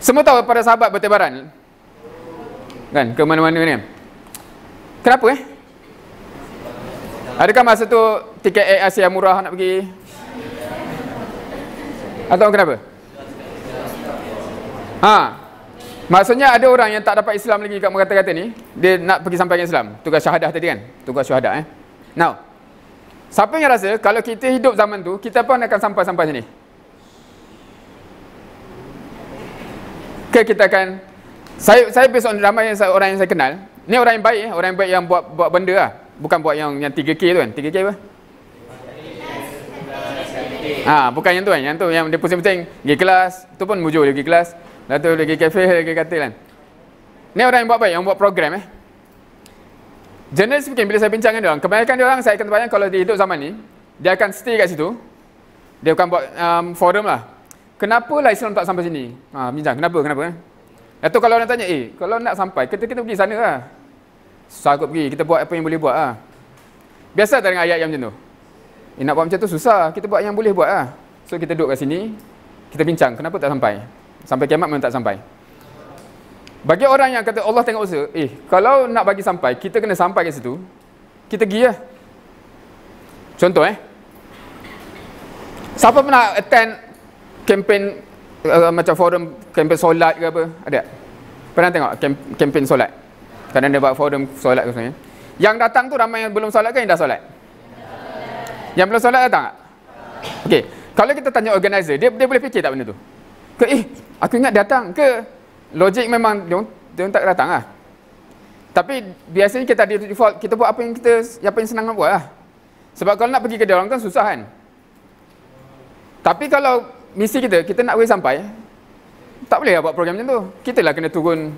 Semua tahu para sahabat bertebaran kan, ke mana-mana ni. Kenapa Adakah masa tu tiket Air Asia murah nak pergi? Atau kenapa? Maksudnya ada orang yang tak dapat Islam lagi kat kata-kata ni, dia nak pergi sampaikan Islam. Tugas syahadah tadi kan? Tugas syahadah Now, siapa yang rasa kalau kita hidup zaman tu, kita pun akan sampai sini? Kita akan, saya based on ramai orang yang saya kenal. Ni orang yang baik, orang yang baik yang buat benda lah. Bukan buat yang 3K tu kan. 3K apa? Bukan yang tu kan. Yang tu yang dia pusing-pusing pergi kelas, tu pun mujur dia pergi kelas. Lepas tu dia pergi kafe, dia pergi katil kan. Ni orang yang buat baik, yang buat program Generally speaking, bila saya bincang dengan dia orang, kebanyakan dia orang saya akan terbayang kalau dia hidup zaman ni, dia akan stay kat situ. Dia akan buat forum lah. Kenapa lah Islam tak sampai sini? Bincang, kenapa? Lepas tu kalau orang tanya, kalau nak sampai, kita pergi sana lah. Susah kot pergi, kita buat apa yang boleh buat lah. Biasa tak dengan ayat yang macam tu? Nak buat macam tu susah, kita buat yang boleh buat lah. So kita duduk kat sini, kita bincang, kenapa tak sampai? Sampai kiamat memang tak sampai. Bagi orang yang kata Allah tengok usaha, kalau nak bagi sampai, kita kena sampai kat situ, kita pergi lah. Contoh siapa pernah attend kempen macam forum, kempen solat ke apa? Ada? Pernah tengok kempen solat? Kadang dia buat forum solat ke sebenarnya. Yang datang tu ramai yang belum solat ke yang dah solat? Yang belum solat datang tak? Okey, kalau kita tanya organizer, dia boleh fikir tak benda tu? Aku ingat datang ke? Logik memang dia tak datang lah. Tapi biasanya kita ada default, kita buat apa yang senang nak buat lah. Sebab kalau nak pergi ke dia orang kan susah kan. Tapi kalau misi kita nak boleh sampai, tak boleh lah buat program macam tu. Kita lah kena turun.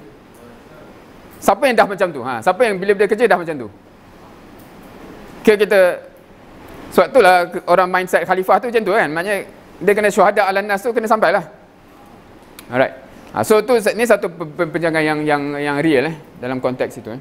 Siapa yang dah macam tu? Siapa yang bila dia kerja dah macam tu? Kita sebab itulah orang mindset khalifah tu macam tu kan. Maknanya dia kena syuhada ala nas tu kena sampai lah. Alright. So tu ni satu perbincangan yang real dalam konteks itu